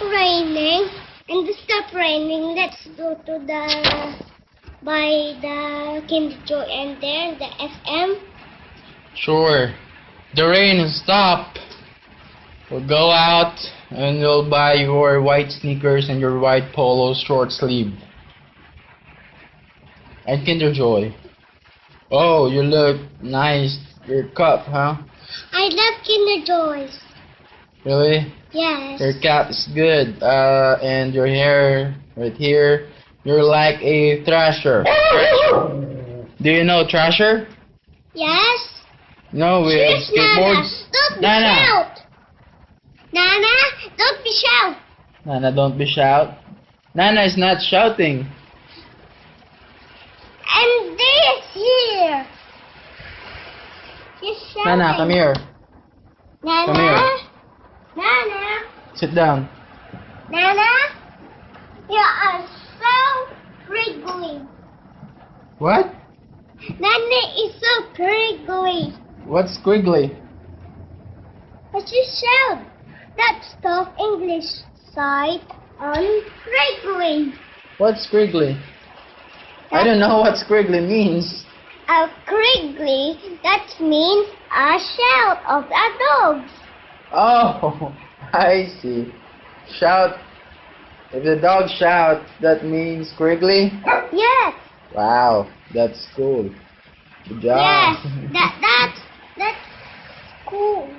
raining, let's go to by the Kinder Joy and there the SM. Sure. The rain will stop. We'll go out and you'll buy your white sneakers and your white polo short sleeve. And Kinder Joy. Oh, you look nice. Your cup, huh? I love Kinder Joys. Really? Yes. Your cap is good. And your hair right here. You're like a thrasher. Do you know thrasher? Yes. No, we have skateboards. Don't be shout. Nana, don't be shout. Nana, don't be shout. Nana is not shouting. And this here. She's shouting. Nana, come here. Nana. Come here. Nana. Sit down. Nana. You are so prickly. What? Nana is so prickly. What's squiggly? But she shout. That's the English side on prickly. What's squiggly? I don't know what squiggly means. A criggly, that means a shout of a dog. Oh, I see. Shout. If the dog shouts, that means squiggly? Yes. Wow, that's cool. Good job. Yes, that's cool.